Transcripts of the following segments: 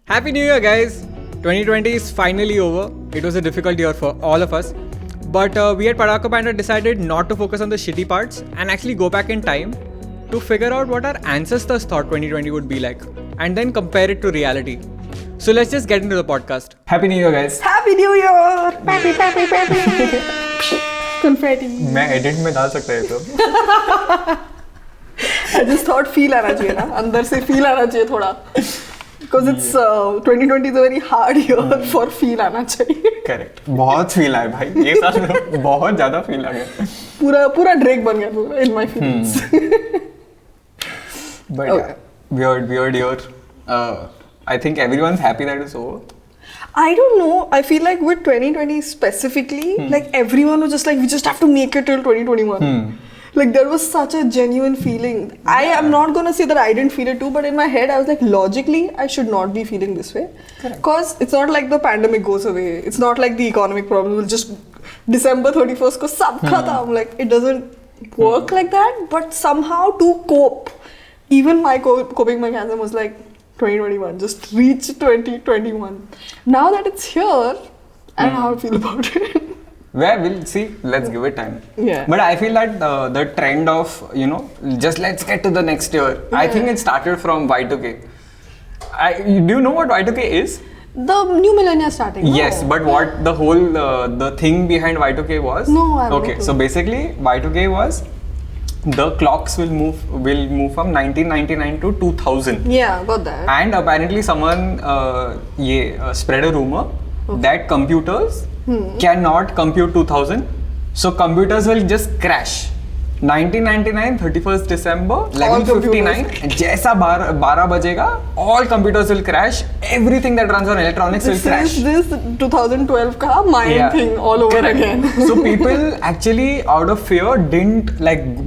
Happy New Year, guys! 2020 is finally over. It was a difficult year for all of us. But we at Padhaku Panda decided not to focus on the shitty parts and actually go back in time to figure out what our ancestors thought 2020 would be like and then compare it to reality. So let's just get into the podcast. Happy New Year, guys! Happy New Year! Happy Confetti. मैं edit में डाल सकता है तो. I just thought feel आना चाहिए ना, अंदर से feel आना चाहिए थोड़ा. Because it's 2020 is a very hard year for feel आना चाहिए. Correct. बहुत feel आया भाई. ये साल में बहुत ज़्यादा feel आ गया. पूरा Drake बन गया पूरा in my feelings. But okay. Weird year. I think everyone's happy that it's over. I don't know. I feel like with 2020 specifically, like everyone was just like, we just have to make it till 2021. Like there was such a genuine feeling. Yeah. I am not gonna say that I didn't feel it too, but in my head I was like, logically, I should not be feeling this way. Because it's not like the pandemic goes away. It's not like the economic problem will just December 31st ko sab khatam. Like it doesn't work like that. But somehow to cope, even my coping mechanism was like 2021. Just reach 2021. Now that it's here, I don't know how I feel about it. Well, we'll see. Let's give it time. Yeah. But I feel that the trend of, just let's get to the next year. Yeah. I think it started from Y2K. Do you know what Y2K is? The new millennia starting. Yes, but what the whole the thing behind Y2K was? No, I don't know. Okay, so basically Y2K was the clocks will move from 1999 to 2000. Yeah, got that. And apparently someone spread a rumor that computers cannot compute 2000, so computers will just crash. 1999, 31st December, 11:59, जैसा 12 बजेगा, all computers will crash. Everything that runs on electronics will crash. This 2012 का Mayan thing all over again. So people actually, out of fear, didn't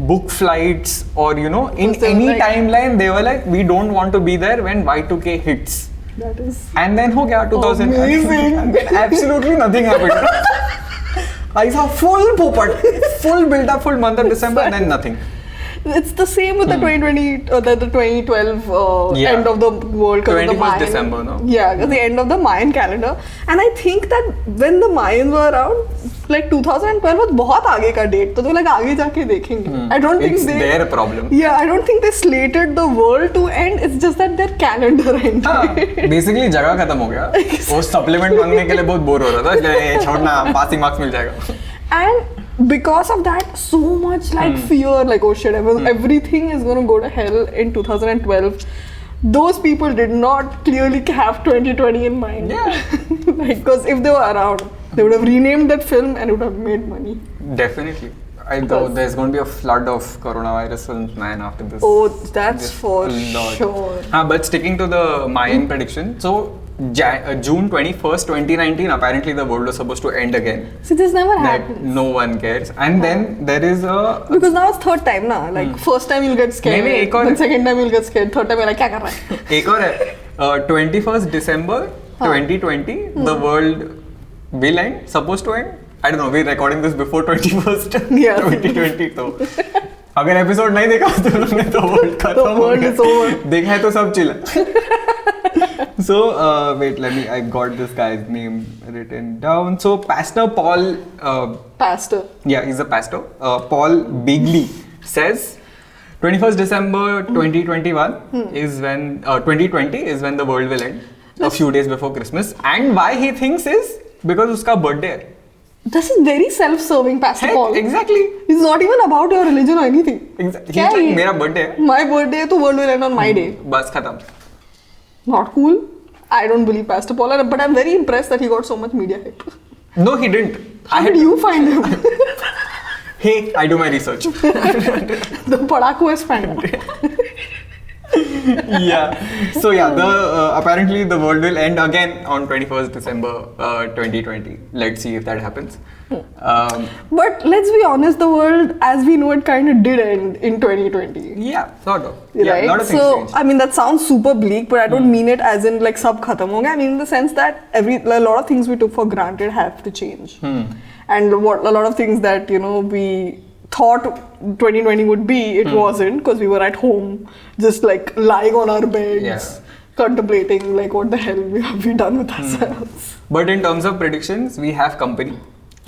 book flights or in any timeline. They were like, we don't want to be there when Y2K hits. That is. And then हो गया 2000. Amazing. And then absolutely nothing happened. I saw full build up, full month of December, and then nothing. It's the same with the 2020, the 2012 end of the world. 21st December, no? Yeah, the end of the Mayan calendar. And I think that when the Mayans were around, 2012 was बहुत आगे का date. तो आगे जाके देखेंगे. I don't think it's their problem. Yeah, I don't think they slated the world to end. It's just that their calendar ended. Basically जगह खत्म हो गया. वो supplement मांगने के लिए बहुत बोर हो रहा था. छोड़ना, passing marks मिल जाएगा. And because of that, so much fear, oh shit, everything is gonna go to hell in 2012. Those people did not clearly have 2020 in mind. Yeah. Because if they were around, they would have renamed that film and it would have made money. Definitely. Though there's going to be a flood of coronavirus films, man, after this. Oh, that's for sure. But sticking to the Mayan prediction, so June 21st, 2019, apparently the world was supposed to end again. See, this never happens. No one cares. And then there is a... Because now it's third time, na? First time you'll get scared, then second time you'll get scared, third time you're like, क्या कर रहा है? एक और है, 21st December 2020, the world will end, supposed to end. I don't know, we're recording this before 21st 2020 तो अगर episode नहीं देखा तो तुमने तो वर्ल्ड खत्म हो गया. देखा है तो सब chill. So wait, I got this guy's name written down. So Pastor Paul Pastor. Yeah, he's a pastor. Paul Bigley says 21st December 2021 is when 2020 is when the world will end. A few days before Christmas. And why he thinks is because उसका birthday है. This is very self-serving, Pastor Paul. Exactly. It's not even about your religion or anything. Exactly. He's like, मेरा birthday है. My birthday है तो world will end on my day. बस खत्म. Not cool. I don't believe Pastor Paul, but I'm very impressed that he got so much media hype. No, he didn't. How did you find him? Hey, I do my research. The Padhaku is Panda. Yeah. So apparently the world will end again on 21st December 2020. Let's see if that happens. But let's be honest, the world as we know it kind of did end in 2020. Yeah, sort of. Right? Yeah, a lot of things changed. I mean, that sounds super bleak, but I don't mean it as in sab khatam ho gaya. I mean in the sense that a lot of things we took for granted have to change. And a lot of things that, we thought 2020 would be, it wasn't, because we were at home, just lying on our beds, contemplating like what the hell have we done with ourselves. But in terms of predictions, we have company.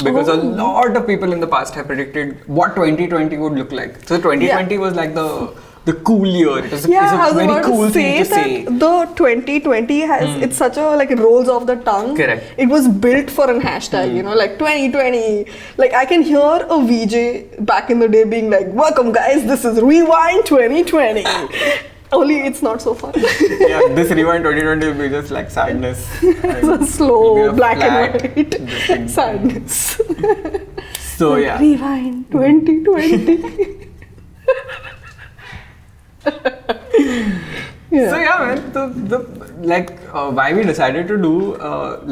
Because a lot of people in the past have predicted what 2020 would look like. So 2020 was like the cool year. It was, a very cool thing to say. The 2020 has it's such a like it rolls off the tongue. Correct. It was built for a hashtag, you know, like 2020. Like I can hear a VJ back in the day being like, "Welcome guys, this is Rewind 2020." Only it's not so fun. Yeah, this Rewind 2020 will be just like sadness. It's a slow black and white sadness. So yeah. Rewind 2020. Yeah. So yeah, man. Why we decided to do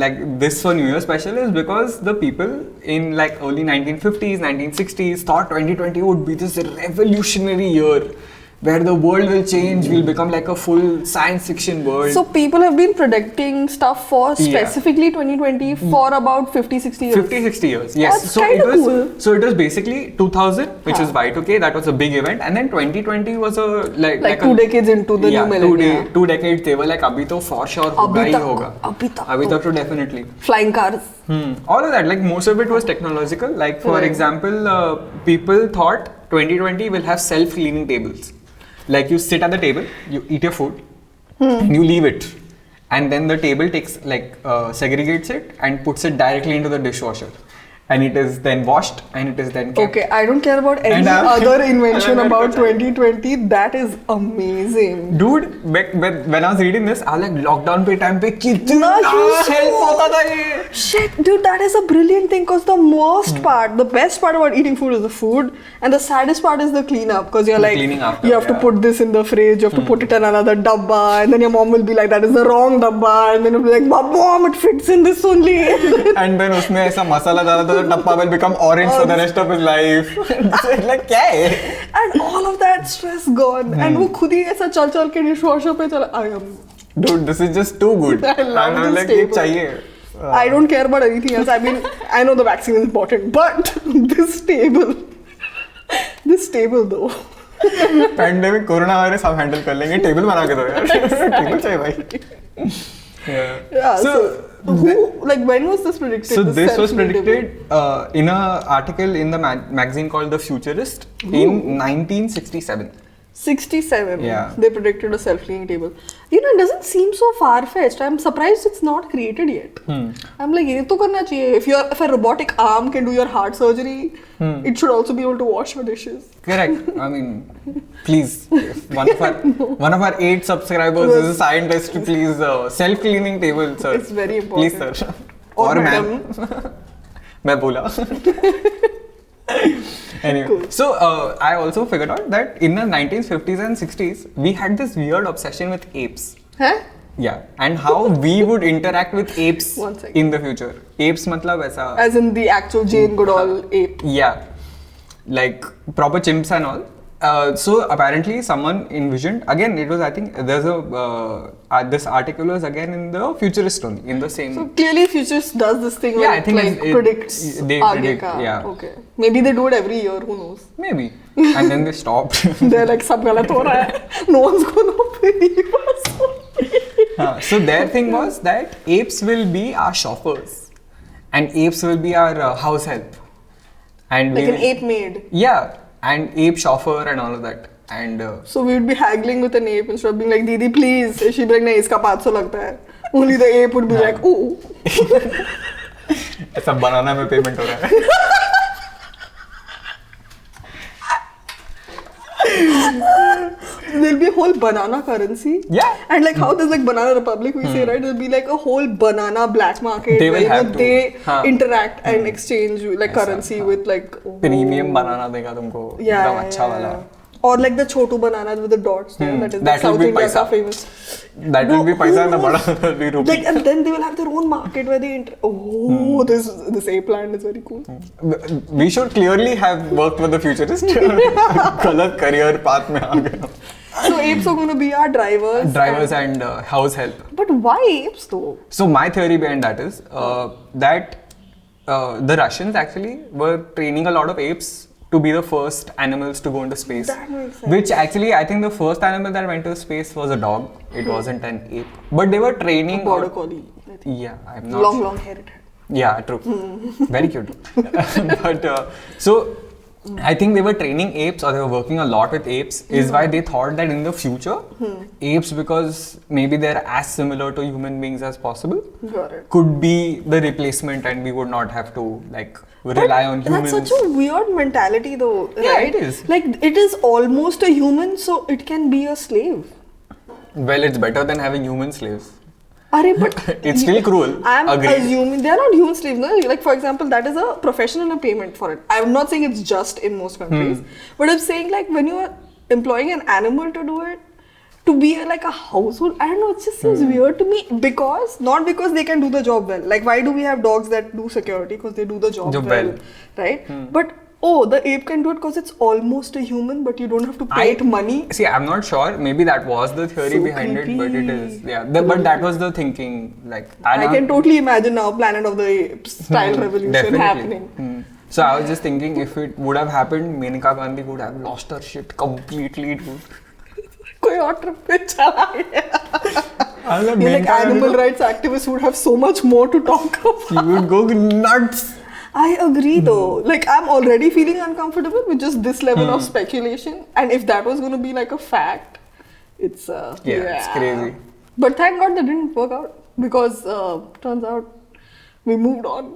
like this for New Year special is because the people in like early 1950s, 1960s thought 2020 would be this revolutionary year where the world will change, we'll become like a full science fiction world. So people have been predicting stuff for specifically 2020 for about 50-60 years. 50-60 years, yes. That's kind of cool. So it was basically 2000, which is Y2K, that was a big event, and then 2020 was a like 2 decades into the new millennium. 2 decades, they were like, abhi to for sure hoga hi hoga. Abhi tak to definitely. Flying cars. All of that, like most of it was technological. Like for example, people thought 2020 will have self-cleaning tables. Like you sit at the table, you eat your food, and you leave it, and then the table takes segregates it and puts it directly into the dishwasher, and it is then washed and it is then kept. Okay, I don't care about any other invention about 2020. That is amazing, dude. When I was reading this, I was like, lockdown pe time pe kitna help hota tha ye. Shit, dude, that is a brilliant thing because the most part, the best part about eating food is the food, and the saddest part is the cleanup because you're like, after, you have to put this in the fridge, you have to put it in another dabba, and then your mom will be like, that is the wrong dabba, and then you'll be like, mom, it fits in this only. And then usme aisa masala dala tha, the dabba will become orange for the rest of his life. Like, kya hai? And all of that stress gone, and wo khud hi aisa chal ke dishwasher pe chala. I am. Dude, this is just too good. I love I'm this like, table. chahiye. I don't care about anything else. I mean, I know the vaccine is important, but this table though. Pandemic, coronavirus, हम handle कर लेंगे. Table बना के दो यार. Table चाहिए भाई. Yeah. So when was this predicted? So this was predicted in an article in the magazine called The Futurist in 1967. 67. Yeah. They predicted a self-cleaning table. You know, it doesn't seem so far-fetched. I'm surprised it's not created yet. I'm like, ye to karna chahiye. If a robotic arm can do your heart surgery, it should also be able to wash your dishes. Correct. I mean, please, if one of our 8 subscribers is a scientist, please self-cleaning table, sir. It's very important. Please, sir. Or ma'am. मैं बोला. Anyway, cool. So I also figured out that in the 1950s and 60s, we had this weird obsession with apes. Huh? Yeah, and how we would interact with apes in the future. Apes matlab aisa. As in the actual Jane Goodall ape. Yeah, like proper chimps and all. So apparently someone envisioned, again it was, I think there's this article was again in the Futurist only, in the same. So clearly Futurist does this thing where I think it predicts they predict, yeah. Okay. Maybe they do it every year, who knows? Maybe. And then they stopped. They're like, sab galat ho raha hai. No one's gonna believe us. So their thing was that apes will be our shoppers and apes will be our house help. And like an ape maid. Yeah. And ape chauffeur and all of that. And so we would be haggling with an ape instead of being like, Didi, please. She'd be like, nahi, iska 500 lagta hai. Only the ape would be like, ooh. ऐसा बनाना में payment हो रहा है. There'll be a whole banana currency. Yeah. And like how there's like Banana Republic, we say, right? There'll be like a whole banana black market they will have they interact and exchange like currency with like premium banana देगा तुमको. Yeah. अच्छा वाला. Or like the chotu banana with the dots there. That is that South India ka famous. That will be paisa and the bada will be rupee. Like, and then they will have their own market where they this ape land is very cool. We should clearly have worked with the Futurist. Galat career path mein aa gaya. So apes are going to be our drivers and house help. But why apes though? So my theory behind that is that the Russians actually were training a lot of apes to be the first animals to go into space. That makes sense. Which actually, I think the first animal that went to space was a dog. It wasn't an ape. But they were training. Border collie, I think. Yeah, I'm not. Long haired. Yeah, true. Very cute. But so I think they were training apes, or they were working a lot with apes, is why they thought that in the future, apes, because maybe they're as similar to human beings as possible, Got it. could be the replacement, and we would not have to like rely on humans. That's such a weird mentality, though. Yeah, right? it is. Like, it is almost a human, so it can be a slave. Well, it's better than having human slaves. But It's still cruel. I'm Agreed. assuming they are not human slaves. No? Like, for example, that is a professional payment for it. I'm not saying it's just in most countries, but I'm saying like when you are employing an animal to do it, to be like a household, I don't know, it just seems weird to me, because not because they can do the job well. Like, why do we have dogs that do security? Because they do the job well, right? But the ape can do it because it's almost a human, but you don't have to pay it money. See, I'm not sure. Maybe that was the theory So behind it, but it is. creepy. Yeah, but that was the thinking. Like, I can totally imagine now Planet of the Apes style revolution definitely. happening. So I was just thinking, if it would have happened, Menaka Gandhi would have lost her shit completely, dude. कोई और trip पे चला गया. I was Like Menaka Gandhi animal would- rights activists would have so much more to talk about. She would go nuts. I agree though. Like, I'm already feeling uncomfortable with just this level of speculation. And if that was going to be like a fact, it's It's crazy. But thank God that didn't work out, because turns out we moved on.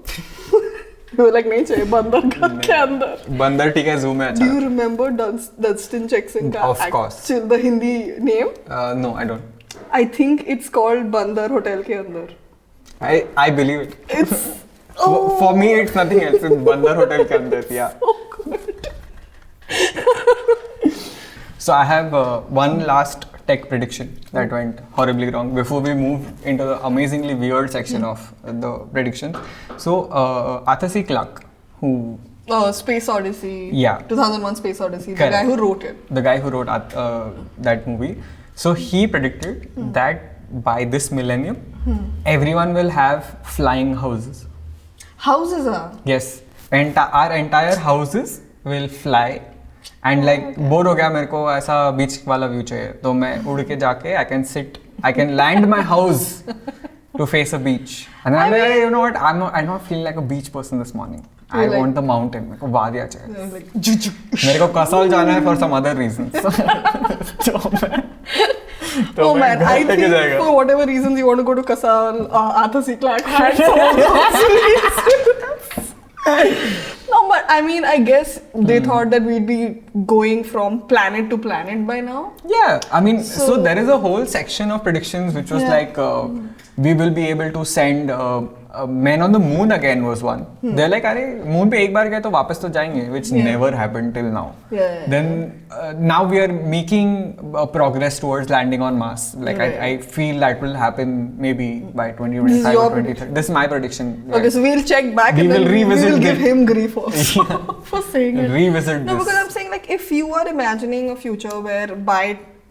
We were like, नहीं चाहिए बंदर घर के अंदर. बंदर ठीक है, zoom है Do you अच्छा. remember Dunstan Jackson ka Of course. the Hindi name? No, I don't. I think it's called Bandar Hotel ke andar. I believe it. It's For me, it's nothing else. It's Bandar Hotel ke andar, yeah. so good. So I have one last tech prediction that went horribly wrong before we move into the amazingly weird section of the predictions. So Arthur C. Clarke, who Space Odyssey. Yeah. 2001 Space Odyssey. The Correct. guy who wrote it. the guy who wrote that movie, so he predicted that by this millennium, everyone will have flying houses. Houses are. Yes, our entire houses will fly. And like bore हो गया मेरे को ऐसा बीच वाला view चाहिए, तो मैं उड़ के जाके I can land my house to face a beach. And I'm like, you know what, I'm not feeling like a beach person this morning. I like- want the mountain. मेरे को वादिया चाहिए. Like, मेरे को कसौल जाना है for some other reasons. oh man, I घर लेके think जाएगा. for whatever reasons you want to go to Kasal, Arthur C. Clarke had some of those reasons. No, but I mean, I guess they thought that we'd be going from planet to planet by now. Yeah, I mean, so So- there is a whole section of predictions which was Yeah. like, we will be able to send men on the moon again was one. They're like, अरे moon पे एक बार गए तो वापस तो जाएंगे, which never happened till now. Yeah. Then now we are making progress towards landing on Mars. Like I feel that will happen maybe by 2025 your or 2030. This is my prediction. Okay, so we'll check back We and will then we revisit will give this. him grief also for saying it. Revisit No, this. because I'm saying, like, if you are imagining a future where by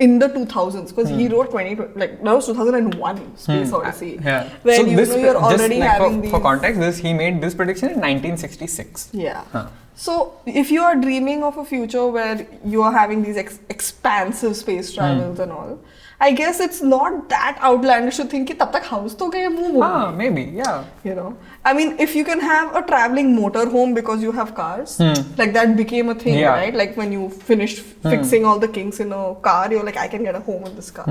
in the 2000s, because he wrote 20, like that was 2001 Space Odyssey, Yeah. where So you this know you're just already like having for these. context, he made this prediction in 1966. Yeah. Huh. So if you are dreaming of a future where you are having these expansive space travels and all, I guess it's not that outlandish to think कि तब तक house तो गए move हो Ah, maybe, yeah. you know. I mean, if you can have a traveling motorhome because you have cars, like that became a thing, Yeah. right? Like when you finished fixing all the kinks in a car, you're like, I can get a home in this car.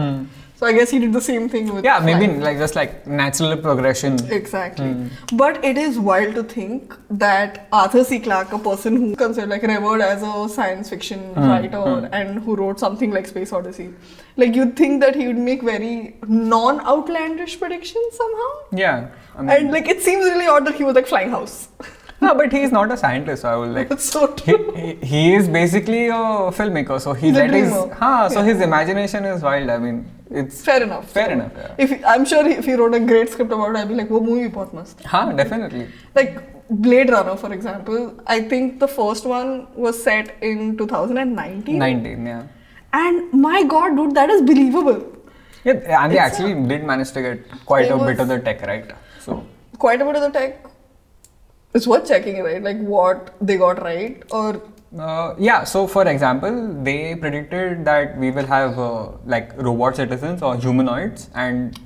So I guess he did the same thing with Yeah, maybe flying. like just like natural progression. Exactly. But it is wild to think that Arthur C. Clarke, a person who considered like revered as a science fiction writer and who wrote something like Space Odyssey, like you'd think that he would make very non-outlandish predictions somehow. Yeah. I mean, And like it seems really odd that he was like flying house. no, but he is not a scientist, so I will like. That's so true. He is basically a filmmaker, so he He's a let his. dreamer. So his imagination is wild. I mean, it's Fair enough. fair enough. Yeah. If I'm sure if he wrote a great script about it, I'd be like, वो movie बहुत मस्त. Definitely. Like Blade Runner, for example, I think the first one was set in 2019. 19, yeah. And my god, dude, that is believable. Yeah, and they actually did manage to get quite It a bit was- of the tech right. So Quite a bit of the tech. It's worth checking, right? Like what they got right, or Yeah, so for example, they predicted that we will have like robot citizens or humanoids, and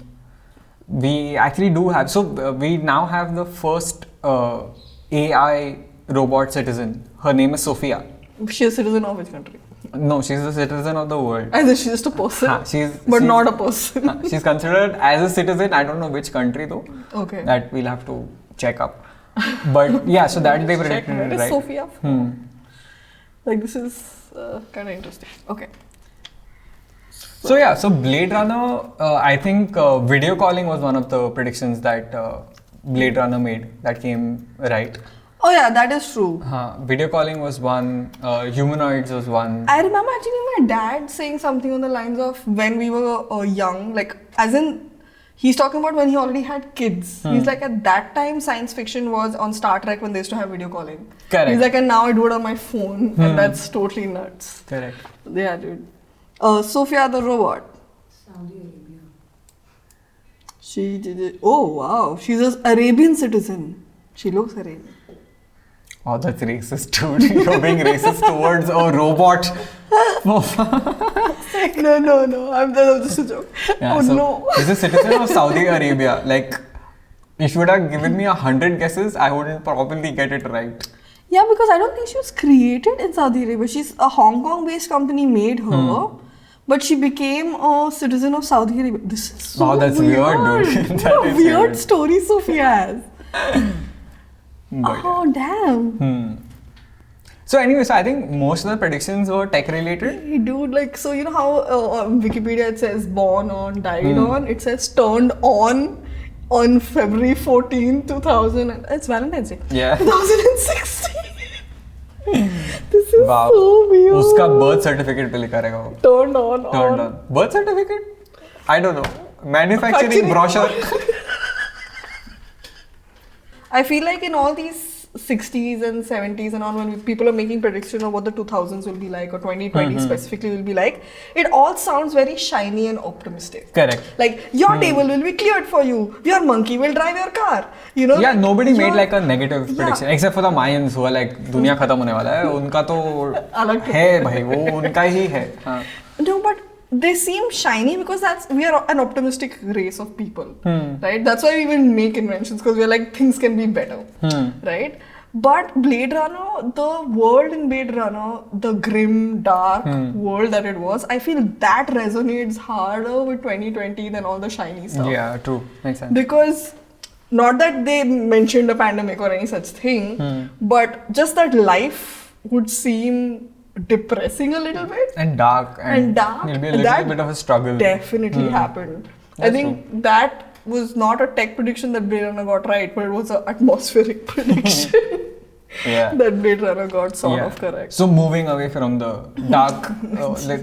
we actually do have. So we now have the first AI robot citizen. Her name is Sophia. She's a citizen of which country? No, she's a citizen of the world. I think she's just a person. She's not a person. She's considered as a citizen. I don't know which country though. Okay. That we'll have to check up. But yeah, so that they predicted, right? Right? Sophia. Like this is kind of interesting. Okay. So yeah, so Blade Runner, I think video calling was one of the predictions that Blade Runner made that came right. Oh yeah, that is true. Video calling was one, humanoids was one. I remember actually my dad saying something on the lines of when we were young, like as in he's talking about when he already had kids. He's like at that time science fiction was on Star Trek when they used to have video calling. Correct. He's like, and now I do it on my phone and that's totally nuts. Correct. Yeah, dude. Sophia the robot. Saudi Arabia. She did it. Oh wow, she's an Arabian citizen. She looks Arabian. Oh, that's racist, dude. You're being racist towards a robot. No. I'm just a joke. Yeah, oh so no. She's a citizen of Saudi Arabia. Like, if you would have given me 100 guesses, I wouldn't probably get it right. Yeah, because I don't think she was created in Saudi Arabia. She's a Hong Kong-based company made her, but she became a citizen of Saudi Arabia. This is so that's weird, dude. What a weird story Sophia has. But, oh, damn. So anyway, so I think most of the predictions were tech related. Hey, dude, like, so you know how on Wikipedia it says born on, died on? It says turned on February 14, 2000. It's Valentine's Day. Yeah. 2016. This is so weird. उसका birth certificate पे लिखा रहेगा वो. Turned on. Turned on. Birth certificate? I don't know. Manufacturing brochure. I feel like in all these 60s and 70s and on when people are making predictions of what the 2000s will be like or 2020 specifically will be like, it all sounds very shiny and optimistic. Correct. Like your table will be cleared for you, your monkey will drive your car, you know. Yeah, nobody made like a negative prediction except for the Mayans who are like दुनिया खत्म होने वाला है, उनका तो अलग है भाई, वो उनका ही है. No, but they seem shiny because we are an optimistic race of people, right? That's why we even make inventions, because we're like, things can be better, right? But Blade Runner, the world in Blade Runner, the grim, dark world that it was, I feel that resonates harder with 2020 than all the shiny stuff. Yeah, true. Makes sense. Because not that they mentioned a pandemic or any such thing, but just that life would seem depressing a little bit and dark and dark. It'll be a little bit of a struggle. Definitely happened. I think that was not a tech prediction that Blade Runner got right, but it was an atmospheric prediction that Blade Runner got sort of correct. So moving away from the dark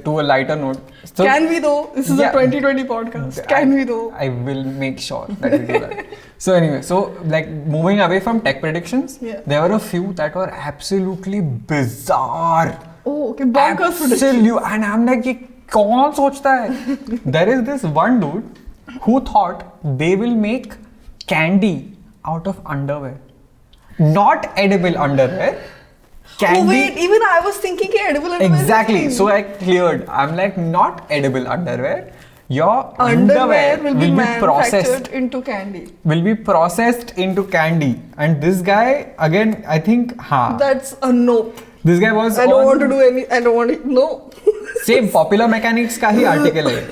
to a lighter note. So can we though? This is a 2020 podcast. Can we though? I will make sure that we do that. So anyway, so like moving away from tech predictions, there were a few that were absolutely bizarre. Oh, okay. Bonkers prediction. And I'm like, ये कौन सोचता है? There is this one dude who thought they will make candy out of underwear. Not edible underwear. Candy. Oh wait, even I was thinking edible underwear. Exactly. So I cleared. I'm like, not edible underwear. Your underwear will be processed into candy. Will be processed into candy. And this guy, again, I think, that's a nope. This guy was I don't want to do any, I don't want to, no. Same Popular Mechanics का ही article है.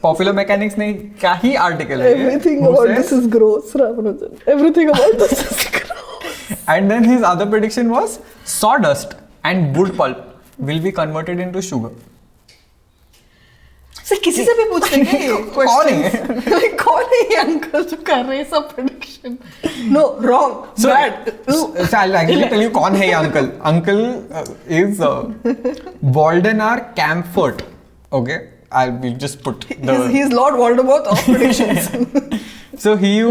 Popular Mechanics ने का ही article है. Everything about this is gross, Ramanujan. Everything about this is gross. And then his other prediction was sawdust and wood pulp will be converted into sugar. So किसी से भी पूछ लेंगे ये questions. कौन है ये uncle जो कर रहे हैं सब prediction? No, wrong, bad. So I'll actually tell you कौन है ये uncle. Uncle is Walden R. Camfort. Okay, we'll just put he's Lord Voldemort of predictions. So he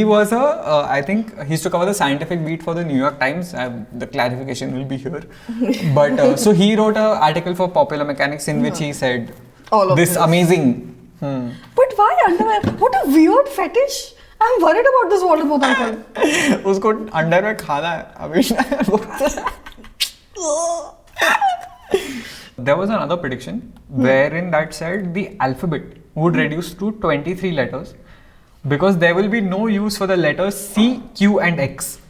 was I think he used to cover the scientific beat for the New York Times. The clarification will be here. But so he wrote an article for Popular Mechanics in which he said all of this amazing. But why underwear? What a weird fetish. I'm worried about this Voldemort uncle. उसको underwear खाना है अभी. There was another prediction wherein that said the alphabet would reduce to 23 letters because there will be no use for the letters C, Q and X.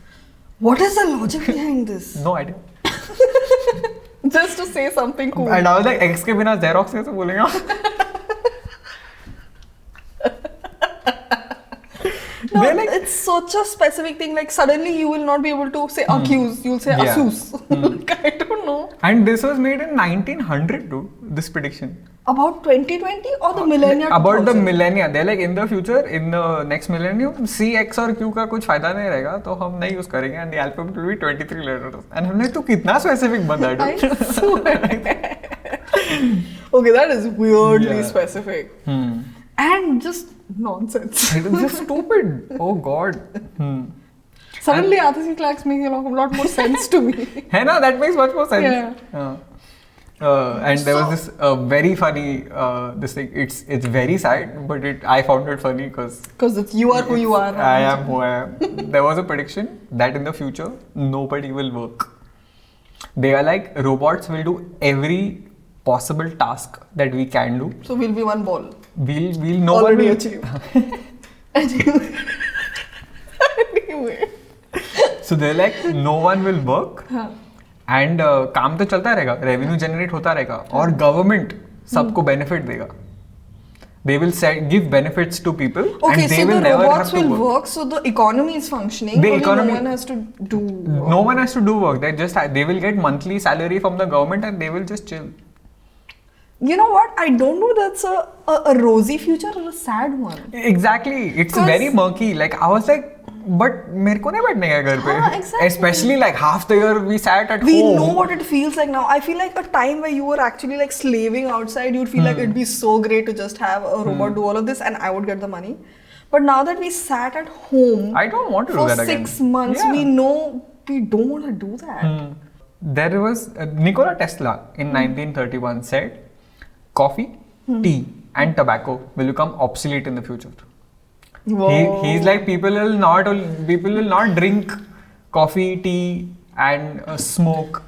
What is the logic behind this? No idea. Just to say something cool. And I was like, X के बिना Xerox कैसे बोलेंगे? No, it's such a specific thing. Like suddenly you will not be able to say accuse. You'll say Asus. Like, I don't know. And this was made in 1900 too. This prediction. About 2020 or the millennia? About the millennia. They're like in the future, in the next millennium, C, X और Q का कुछ फायदा नहीं रहेगा, तो हम नहीं use करेंगे. And the alphabet will be 23 letters. And हमने तो कितना specific बंदा है. Okay, that is weirdly specific. And just nonsense. It is just stupid. Oh God. Suddenly, Athasi Clacks make a lot more sense to me. Hey, na, that makes much more sense. Yeah. And there was this very funny this thing. It's very sad, but I found it funny because you are who you are. I am who I am. There was a prediction that in the future nobody will work. They are like robots will do every possible task that we can do. So we'll be one ball. We'll no one will achieve. Anyway. So they're like no one will work. And काम तो चलता रहेगा, revenue generate होता रहेगा, और government सबको benefit देगा. They will give benefits to people, and they will never have to work. Okay, so the robots will work, so the economy is functioning. No one has to do work. No one has to do work. They will get monthly salary from the government, and they will just chill. You know what? I don't know that's a rosy future or a sad one. Exactly. It's very murky. Like I was like, but मेरे को नहीं बैठने का घर पे. Exactly. Especially like half the year we sat at home. We know what it feels like now. I feel like a time where you were actually like slaving outside, you'd feel like it'd be so great to just have a robot do all of this and I would get the money. But now that we sat at home, I don't want to do that again. For 6 months, we know we don't want to do that. There was Nikola Tesla in 1931 said, coffee, tea and tobacco will become obsolete in the future. He's like people will not drink coffee, tea and smoke,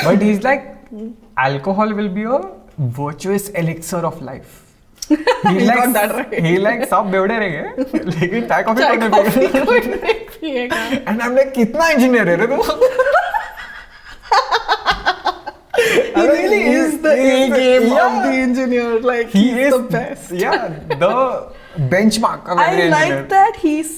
but he's like alcohol will be a virtuous elixir of life. He got that right. He like सब बेवड़े रहेंगे, लेकिन चाय coffee नहीं पिएगा. And I'm like कितना engineer है रे तू? He really is the A game of the engineer. Like he is the best. Yeah, the benchmark of every engineer. I like that he's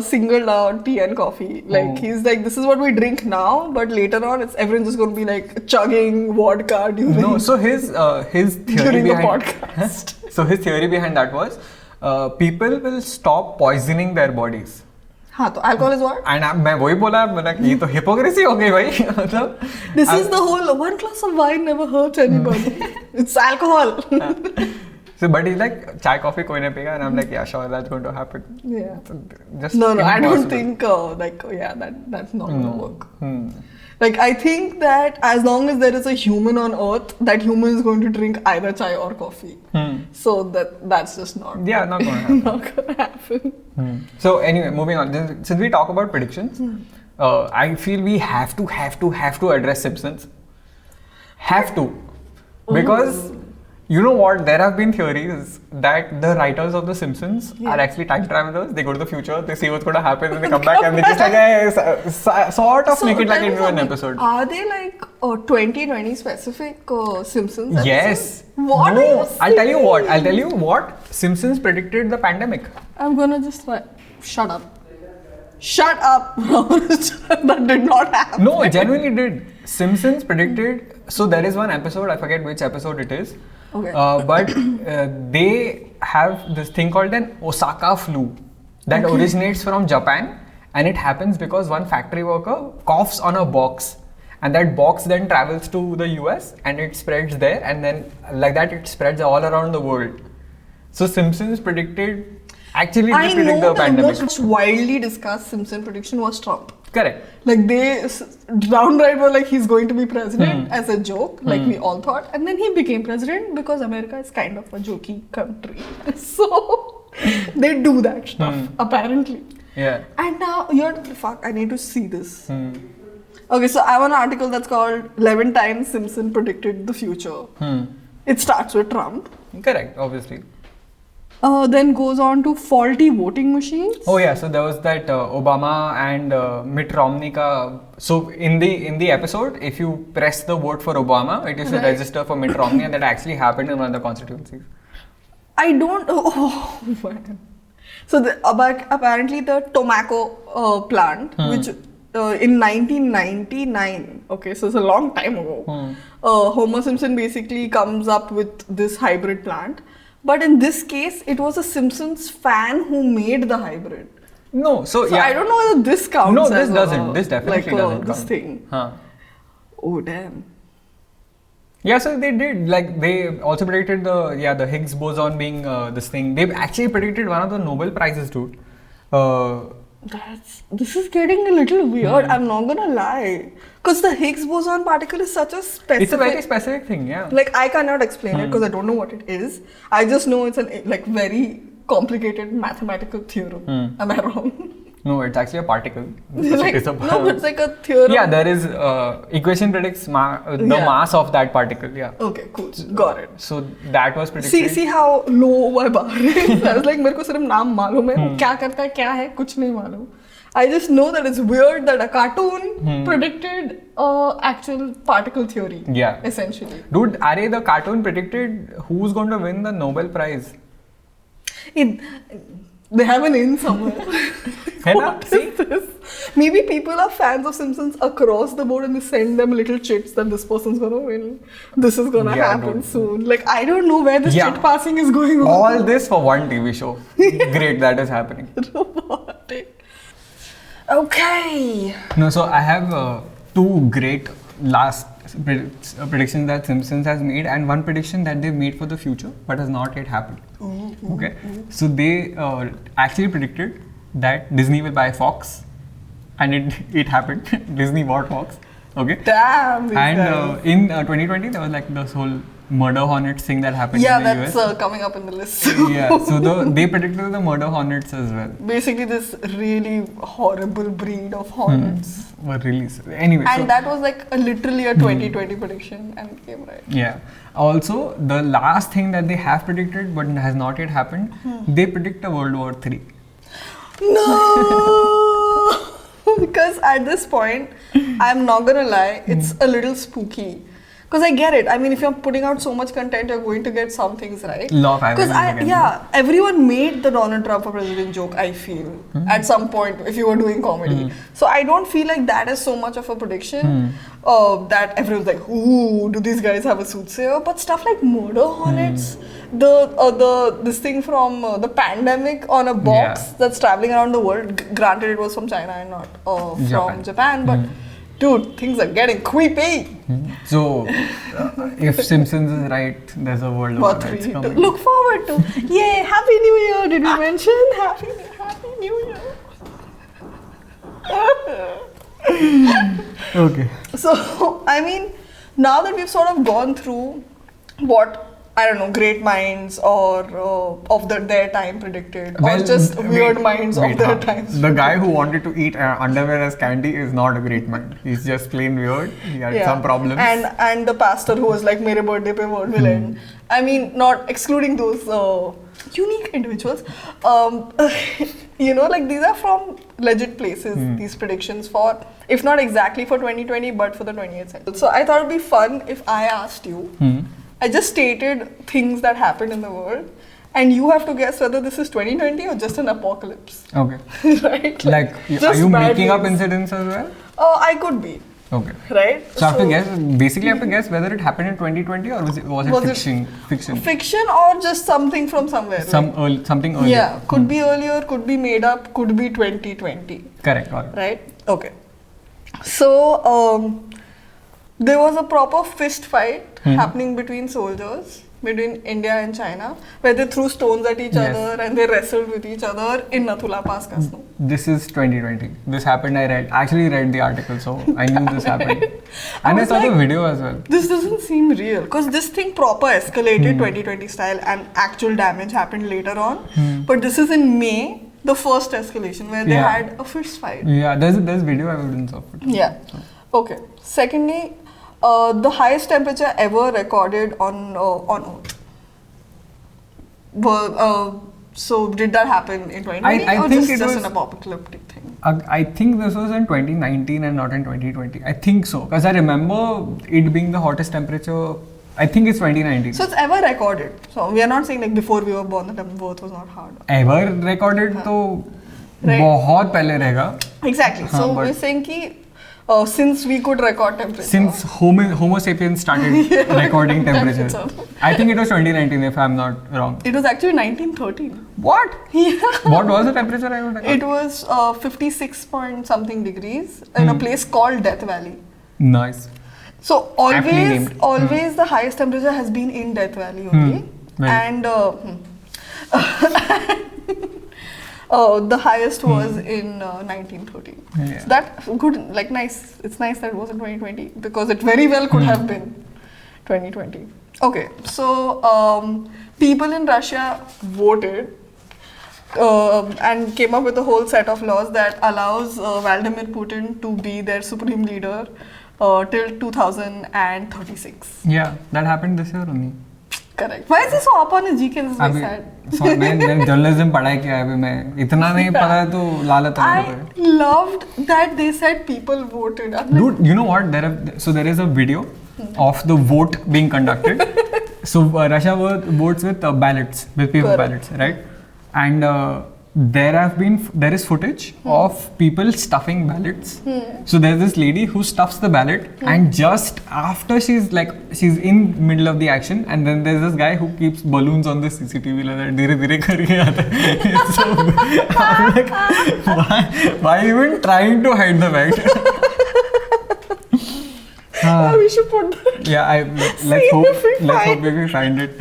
singled out tea and coffee. Like he's like, this is what we drink now, but later on, everyone's just going to be like chugging vodka during. No, so his theory during behind the podcast. So his theory behind that was, people will stop poisoning their bodies. हाँ तो alcohol is what? And मैं वही बोला, मैंने ये तो hypocrisy हो गई भाई, मतलब. This is the whole one glass of wine never hurts anybody. It's alcohol. So but he's like chai coffee कोई नहीं पिएगा, and I'm like yeah sure that's going to happen. Yeah. Just no I don't think that's not going to work. Like I think that as long as there is a human on earth, that human is going to drink either chai or coffee. So that's just not. Yeah, not going to happen. Not going to happen. So anyway, moving on. Since we talk about predictions, I feel we have to address Simpsons. Have to, because you know what? There have been theories that the writers of The Simpsons are actually time travelers. They go to the future, they see what's going to happen, and they come back and they just like sort of make it like into an episode. Are they like 2020 specific Simpsons? Yes. What? No, I'll tell you what. Simpsons predicted the pandemic. I'm gonna just shut up. Shut up. That did not happen. No, it genuinely did. Simpsons predicted. So there is one episode, I forget which episode it is. Okay. But they have this thing called an Osaka flu that originates from Japan, and it happens because one factory worker coughs on a box, and that box then travels to the US and it spreads there, and then like that it spreads all around the world. So Simpsons predicted the pandemic. The most widely discussed Simpson prediction was Trump. Correct. Like they downright were like he's going to be president as a joke, like we all thought, and then he became president because America is kind of a jokey country. So they do that stuff apparently. Yeah. And now you're fuck. I need to see this. Okay, so I have an article that's called 11 times Simpson predicted the future. It starts with Trump. Correct, obviously. Then goes on to faulty voting machines. Oh yeah, so there was that Obama and Mitt Romney ka. So in the episode, if you press the vote for Obama, it is to register for Mitt Romney, and that actually happened in one of the constituencies. I don't. Oh man. So apparently the tobacco plant, which in 1999. Okay, so it's a long time ago. Homer Simpson basically comes up with this hybrid plant. But in this case, it was a Simpsons fan who made the hybrid. No, so yeah. I don't know whether this counts. No, this doesn't. This definitely doesn't this count. Thing. Oh damn. Yeah, so they did. Like they also predicted the Higgs boson being this thing. They actually predicted one of the Nobel prizes, dude. This is getting a little weird. I'm not gonna lie, because the Higgs boson particle is such a specific. It's a very specific thing, yeah. Like I cannot explain it because I don't know what it is. I just know it's a very complicated mathematical theorem. Am I wrong? No, it's actually a particle. It's like a theorem. Yeah, there is equation predicts the mass of that particle. Yeah. Okay, cool. Got it. So that was predicted. See how low my bar is. I was like, मेरे को सिर्फ नाम मालूम है, क्या करता है, क्या है, कुछ नहीं मालूम. I just know that it's weird that a cartoon predicted actual particle theory. Yeah. Essentially. Dude, the cartoon predicted who's going to win the Nobel Prize. They have an in somewhere. What is this? Maybe people are fans of Simpsons across the board and they send them little chits that this person's gonna win. This is gonna happen soon. Like, I don't know where this chit passing is going on. All this for one TV show. Great, that is happening. Robotic. Okay. No, so I have two great last predictions that Simpsons has made and one prediction that they've made for the future but has not yet happened. Okay, so they actually predicted that Disney will buy Fox, and it happened. Disney bought Fox. Okay. Damn. And in 2020 there was like this whole murder hornets thing that happened in the US. Yeah, that's coming up in the list. Yeah, so they predicted the murder hornets as well. Basically, this really horrible breed of hornets. Were released anyway. And that was like literally a 2020 prediction, and it came right. Yeah. Also, the last thing that they have predicted but has not yet happened, they predict a World War III. No! Because at this point, I'm not gonna lie, it's a little spooky. Because I get it. I mean, if you're putting out so much content, you're going to get some things right. Law of averages. Because everyone made the Donald Trump for president joke, I feel, at some point, if you were doing comedy. So I don't feel like that is so much of a prediction that everyone's like, ooh, do these guys have a soothsayer? But stuff like murder hornets, this thing from the pandemic on a box that's traveling around the world. Granted, it was from China and not from Japan, but dude, things are getting creepy. So, if Simpsons is right, there's a World War III coming. Look forward to. Yay! Happy New Year! Did we mention Happy New Year? Okay. So, I mean, now that we've sort of gone through what, I don't know, great minds or of their time predicted, or just weird minds of their times. The guy who wanted to eat underwear as candy is not a great mind. He's just plain weird. He had some problems. And the pastor who was like, "Mere birthday pe world will end." I mean, not excluding those unique individuals. Like these are from legit places. These predictions for, if not exactly for 2020, but for the 20th century. So I thought it'd be fun if I asked you. I just stated things that happened in the world, and you have to guess whether this is 2020 or just an apocalypse. Okay. Right? Like are you making up incidents as well? I could be. Okay. Right? So I have to guess, basically I have to guess whether it happened in 2020 or was it fiction? Fiction or just something from somewhere. Something earlier. Yeah. Could be earlier, could be made up, could be 2020. Correct. Right? Okay. So, there was a proper fist fight happening between soldiers, between India and China, where they threw stones at each other and they wrestled with each other in Nathula Pass Casino. This is 2020. This happened. I actually read the article, so I knew this happened. And I saw the video as well. This doesn't seem real, because this thing proper escalated 2020 style and actual damage happened later on. But this is in May, the first escalation, where they had a fist fight. Yeah, there's video evidence of it. Yeah. Okay. Secondly, the highest temperature ever recorded on Earth. Well, so did that happen in 2020 I or think just it was an apocalyptic thing? I think this was in 2019 and not in 2020. I think so, because I remember it being the hottest temperature. I think it's 2019. So it's ever recorded. So we are not saying like before we were born the Earth was not hard. Ever recorded तो बहुत पहले रहेगा. Exactly. So we're saying कि since we could record temperature. Since Homo sapiens started recording temperature. I think it was 2019 if I'm not wrong. It was actually 1913. What? Yeah. What was the temperature I would record? It was 56 point something degrees in a place called Death Valley. Nice. So always the highest temperature has been in Death Valley only. And the highest was in 1913. Yeah. So that good, like nice. It's nice that it was in 2020 because it very well could have been 2020. Okay, so people in Russia voted and came up with a whole set of laws that allows Vladimir Putin to be their supreme leader till 2036. Yeah, that happened this year only. Correct. Why is he so up on his GK? This is very sad. So मैंने journalism पढ़ाई किया है अभी मैं इतना नहीं पता है तो लालच I loved that they said people voted. Dude, you know what? There is a video of the vote being conducted. So Russia votes with ballots, with paper ballots, right? And there is footage of people stuffing ballots. So there's this lady who stuffs the ballot and just after she's in middle of the action, and then there's this guy who keeps balloons on the CCTV like that, धीरे धीरे करके आता है. So I'm like, why even trying to hide the fact? We should put that. Yeah, let's hope we can find it.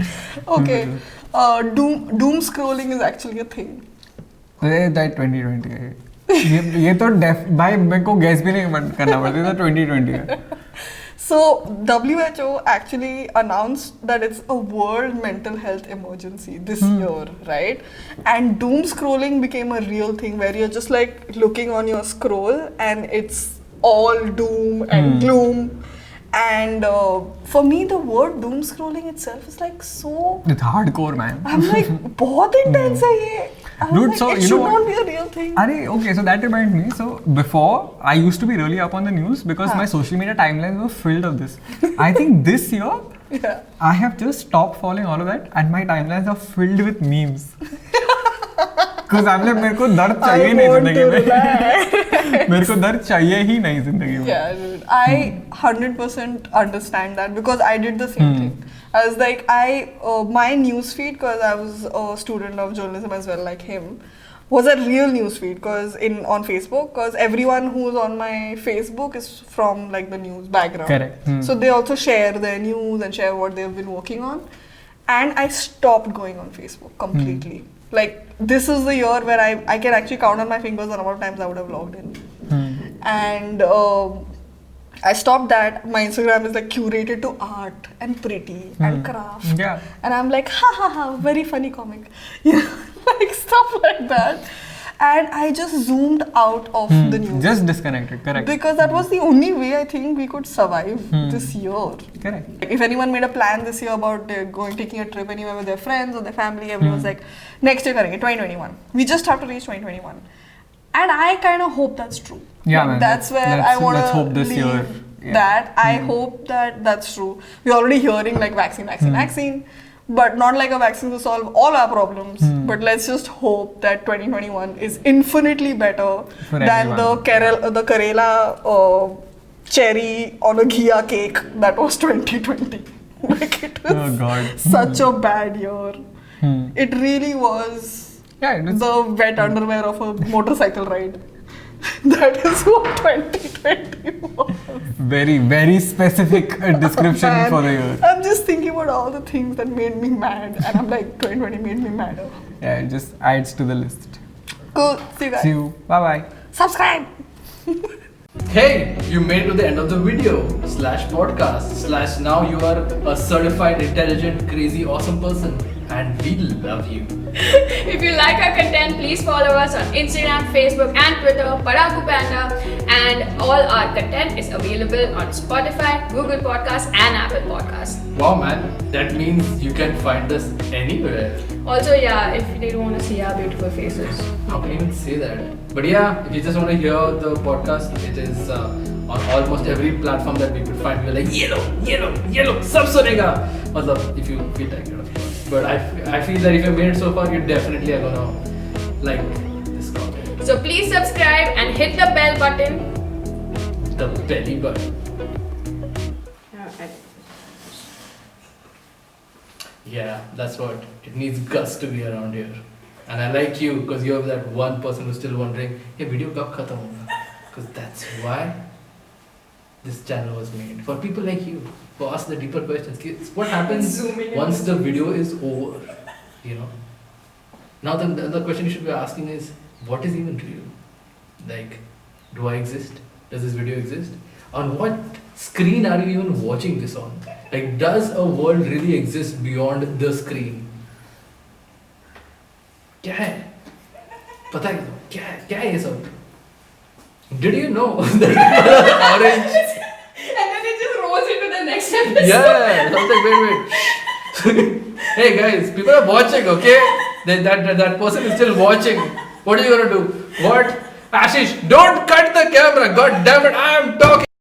Okay. Doom scrolling is actually a thing. That 2020 है. ये तो भाई मेरे को guess भी नहीं करना पड़ता था 2020 है. So WHO actually announced that it's a world mental health emergency this year, right? And doom scrolling became a real thing where you're just like looking on your scroll and it's all doom and gloom. And for me, the word doom scrolling itself is like so. It's hardcore, man. I'm like, बहुत intense है ये. Dude, like, so it you should know not what? be a real thing. Okay, so that reminds me. So before, I used to be really up on the news because my social media timelines were filled of this. I think this year, I have just stopped following all of that, and my timelines are filled with memes. Because I'm like, मेरे को दर्द चाहिए नहीं जिंदगी में. मेरे को दर्द चाहिए ही नहीं जिंदगी में. Yeah, dude. I 100% understand that because I did the same thing. I was like, my newsfeed, because I was a student of journalism as well, like him, was a real newsfeed because on Facebook, because everyone who's on my Facebook is from like the news background. Correct. So they also share their news and share what they've been working on. And I stopped going on Facebook completely. Like this is the year where I can actually count on my fingers the number of times I would have logged in. And I stopped that. My Instagram is like curated to art and pretty and craft. Yeah. And I'm like, ha ha ha, very funny comic. Yeah, like stuff like that. And I just zoomed out of the news. Just disconnected, correct. Because that was the only way I think we could survive this year. Correct. If anyone made a plan this year about taking a trip anywhere with their friends or their family, everyone's like, next year karenge, 2021. We just have to reach 2021. And I kind of hope that's true. Yeah, man. That's where I want to hope this year. That I hope that that's true. We're already hearing like vaccine. But not like a vaccine to solve all our problems. But let's just hope that 2021 is infinitely better than the Karela cherry on a Ghia cake that was 2020. Like it was such a bad year. It really was. Yeah, it was the wet underwear of a motorcycle ride. That is what 2020 was. Very, very specific description for the year. I'm just thinking about all the things that made me mad, and I'm like, 2020 made me madder. Yeah, it just adds to the list. Cool. See you guys. See you. Bye bye. Subscribe. Hey, you made it to the end of the video /podcast/ now you are a certified intelligent crazy awesome person. and we love you. If you like our content, please follow us on Instagram, Facebook, and Twitter, Padhaku Panda, and all our content is available on Spotify, Google Podcasts, and Apple Podcasts. Wow, man, that means you can find us anywhere. Also, yeah, if they don't want to see our beautiful faces. How can you even say that? But yeah, if you just want to hear the podcast, it is on almost every platform that we could find. We're like, yellow, sab sunega. Matlab, if you feel like it, of course. But I feel that if you made it so far, you definitely are gonna like this content. So please subscribe and hit the bell button. The belly button. Yeah, that's what. It needs guts to be around here. And I like you because you're that one person who's still wondering, hey, video kab khatam hoga? Because that's why this channel was made. For people like you who ask the deeper questions. What happens once the video is over? You know? Now the question you should be asking is, what is even real? Like, do I exist? Does this video exist? On what screen are you even watching this on? Like, does a world really exist beyond the screen? क्या है? पता है क्या है ये सब? Did you know that orange? And then it just rolls into the next episode. Yeah, something wait. Hey guys, people are watching, okay? That person is still watching. What are you gonna do? What? Ashish, don't cut the camera. God damn it, I am talking.